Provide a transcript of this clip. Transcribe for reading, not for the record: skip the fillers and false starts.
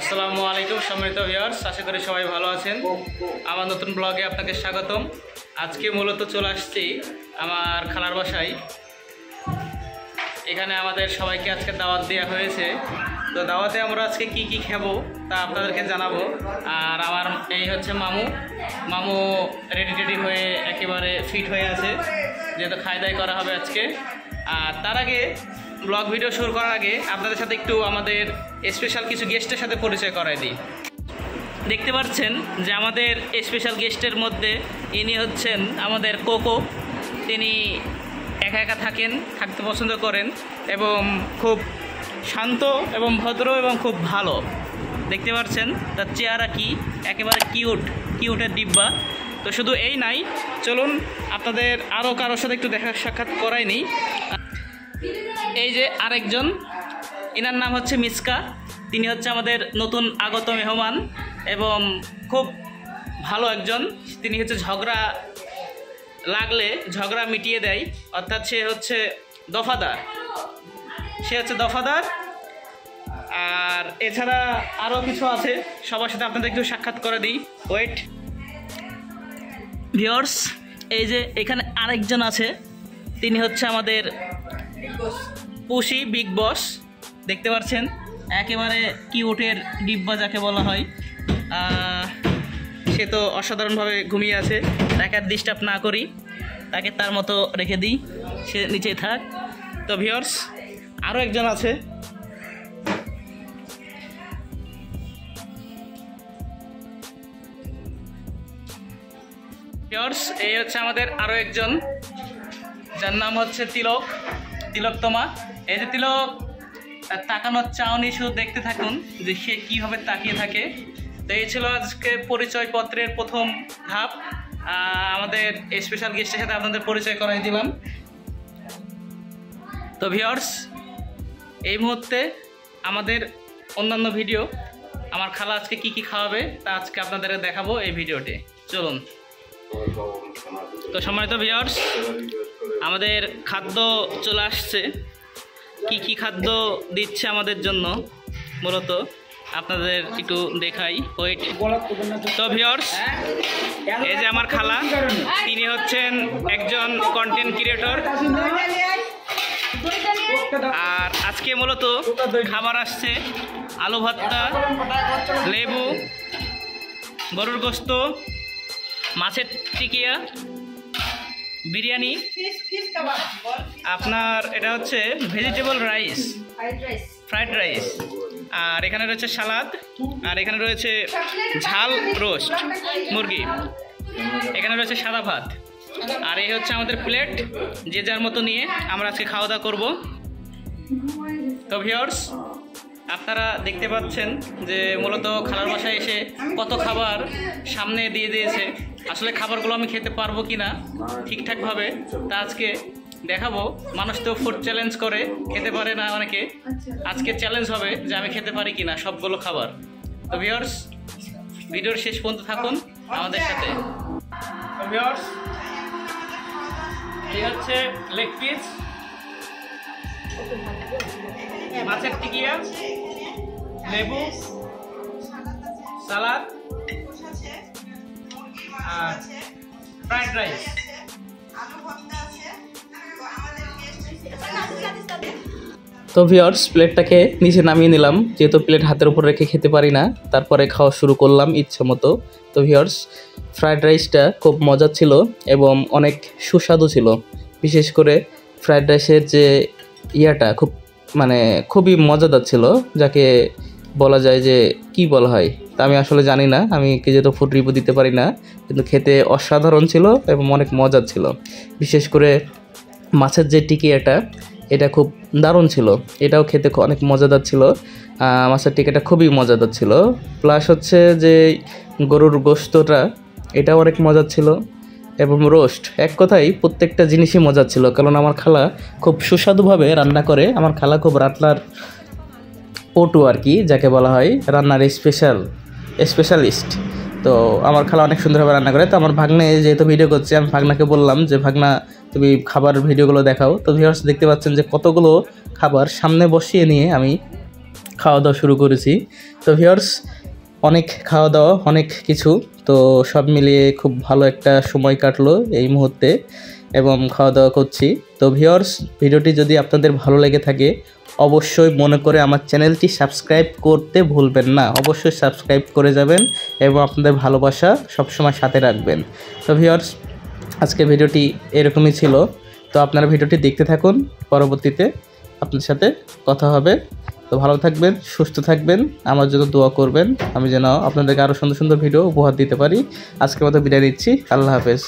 আসসালামু আলাইকুম সম্মানিত ভিউয়ার্স, আশা করি সবাই ভালো আছেন। আমার নতুন ব্লগে আপনাকে স্বাগতম। আজকে মূলত চলে আসছি আমার খালার বাসায়। এখানে আমাদের সবাইকে আজকে দাওয়াত দেওয়া হয়েছে। তো দাওয়াতে আমরা আজকে কি কি খাবো তা আপনাদেরকে জানাবো। আর আমার এই হচ্ছে মামু রেডি হয়ে একেবারে ফিট হয়ে আছে, যেহেতু খাই দাই করা হবে আজকে। আর তার আগে ব্লগ ভিডিও শুরু করার আগে আপনাদের সাথে একটু আমাদের স্পেশাল কিছু গেস্টের সাথে পরিচয় করাই দিই। দেখতে পাচ্ছেন যে আমাদের স্পেশাল গেস্টের মধ্যে ইনি হচ্ছেন আমাদের কোকো। তিনি একা একা থাকতে পছন্দ করেন এবং খুব শান্ত এবং ভদ্র এবং খুব ভালো। দেখতে পাচ্ছেন তার চেহারা কি একেবারে কিউটের ডিব্বা। তো শুধু এই নাই, চলুন আপনাদের আরও কারোর সাথে একটু দেখা সাক্ষাৎ করাই নিই। এই যে আরেকজন, এনার নাম হচ্ছে মিসকা। তিনি হচ্ছে আমাদের নতুন আগত মেহমান এবং খুব ভালো একজন। তিনি হচ্ছে ঝগড়া লাগলে ঝগড়া মিটিয়ে দেয়, অর্থাৎ সে হচ্ছে দফাদার। আর এছাড়া আরও কিছু আছে, সবার সাথে আপনাদের একটু সাক্ষাৎ করে দিই। ওয়েট ভিউয়ার্স, এই যে এখানে আরেকজন আছে, তিনি হচ্ছে আমাদের পুষি বিগ বস। দেখতে পাচ্ছেন একেবারে কিউটের ডিব্বা যাকে বলা হয়। সে তো অসাধারণভাবে ঘুমিয়ে আছে, তাকে আর ডিস্টার্ব না করি, তাকে তার মতো রেখে দিই, সে নিচেই থাক। তো ভিউয়ার্স আরও একজন আছে, ভিউয়ার্স এই হচ্ছে আমাদের আরও একজন, যার নাম হচ্ছে তিলকতমা। এই যে তিলক, তার তাকানোর চাউনি শুধু দেখতে থাকুন যে সে কীভাবে তাকিয়ে থাকে। তো এই ছিল আজকে পরিচয়পত্রের প্রথম ধাপ। আমাদের স্পেশাল গেস্টের সাথে আপনাদের পরিচয় করাই দিলাম। তো ভিউয়ার্স এই মুহূর্তে আমাদের অন্যান্য ভিডিও, আমার খালা আজকে কি কি খাওয়াবে তা আজকে আপনাদের দেখাবো এই ভিডিওতে। চলুন। তো সম্মানিত ভিউয়ার্স, আমাদের খাদ্য চলে আসছে। কি কি খাদ্য দিচ্ছে আমাদের জন্য মূলত আপনাদের একটু দেখাই। ওয়েট। তো ভিউয়ার্স এই যে আমার খালা, তিনি হচ্ছেন একজন কন্টেন্ট ক্রিয়েটর। আর আজকে মূলত খাবার আসছে আলু ভর্তা, লেবু, গরুর গোস্ত, মাছের টিকিয়া, বিরিয়ানি, আপনার এটা হচ্ছে ভেজিটেবল রাইস, ফ্রাইড রাইস, আর এখানে রয়েছে সালাদ, আর এখানে রয়েছে ঝাল রোস্ট মুরগি, এখানে রয়েছে সাদা ভাত। আর এই হচ্ছে আমাদের প্লেট, যে যার মতো নিয়ে আমরা আজকে খাওয়া দাওয়া করবো। তো ভিউয়ার্স আপনারা দেখতে পাচ্ছেন যে মূলত খালার বাসায় এসে কত খাবার সামনে দিয়ে দিয়েছে। আসলে খাবারগুলো আমি খেতে পারবো কি না ঠিকঠাকভাবে তা আজকে দেখাবো। মানুষ তো ফুড চ্যালেঞ্জ করে, খেতে পারে না অনেকে। আজকে চ্যালেঞ্জ হবে যে আমি খেতে পারি কিনা সবগুলো খাবার। তো ভিউয়ার্স ভিডিওর শেষ পর্যন্ত থাকুন আমাদের সাথে। তো ভিউয়ার্স এই হচ্ছে লেগ পিস, মাছের টিকিয়া, লেবু, সালাদ আর ফ্রাইড রাইস। তো ভিউয়ার্স প্লেটটাকে নিচে নামিয়ে নিলাম, যেহেতু প্লেট হাতের উপর রেখে খেতে পারি না। তারপরে খাওয়া শুরু করলাম ইচ্ছে মতো। তো ভিউয়ার্স ফ্রাইড রাইসটা খুব মজার ছিল এবং অনেক সুস্বাদু ছিল। বিশেষ করে ফ্রাইড রাইসের যে ইয়াটা খুবই মজাদার ছিল, যাকে বলা যায় যে কি বলা হয় তা আমি আসলে জানি না। আমি যেহেতু ফুড রিভিউ দিতে পারি না, কিন্তু খেতে অসাধারণ ছিল এবং অনেক মজার ছিল। বিশেষ করে মাছের যে টিকিয়াটা, এটা খুব দারুণ ছিল, এটাও খেতে অনেক মজাদার ছিল। মাছের টিকিয়াটা খুবই মজাদার ছিল। প্লাস হচ্ছে যে গরুর গোশতটা, এটাও অনেক মজার ছিল এবং রোস্ট। এক কথায় প্রত্যেকটা জিনিসই মজার ছিল, কারণ আমার খালা খুব সুস্বাদুভাবে রান্না করে। আমার খালা খুব রান্নার পটু আর কি, যাকে বলা হয় রান্নার স্পেশালিস্ট। তো আমার খালা অনেক সুন্দরভাবে রান্না করে। তো আমার ভাগ্নে যেহেতু ভিডিও করছে, আমি ভাগনাকে বললাম যে ভাগনা তুমি খাবার ভিডিওগুলো দেখাও। তো ভিউয়ার্স দেখতে পাচ্ছেন যে কতগুলো খাবার সামনে বসিয়ে নিয়ে আমি খাওয়া দাওয়া শুরু করেছি। তো ভিউয়ার্স, অনেক খাওয়া দাওয়া, অনেক কিছু, তো সব মিলিয়ে খুব ভালো একটা সময় কাটলো এই মুহূর্তে এবং খাওয়া দাওয়া করছি। তো ভিউয়ার্স, ভিডিওটি যদি আপনাদের ভালো লেগে থাকে অবশ্যই মনে করে আমার চ্যানেলটি সাবস্ক্রাইব করতে ভুলবেন না, অবশ্যই সাবস্ক্রাইব করে যাবেন এবং আপনাদের ভালোবাসা সবসময় সাথে রাখবেন। তো ভিউয়ার্স, আজকে ভিডিওটি এরকমই ছিল। তো আপনারা ভিডিওটি দেখতে থাকুন, পরবর্তীতে আপনাদের সাথে কথা হবে। তো ভালো থাকবেন, সুস্থ থাকবেন, আমার জন্য দোয়া করবেন আমি যেন আপনাদেরকে আরও সুন্দর সুন্দর ভিডিও উপহার দিতে পারি। আজকের মতো বিদায় নিচ্ছি, আল্লাহ হাফেজ।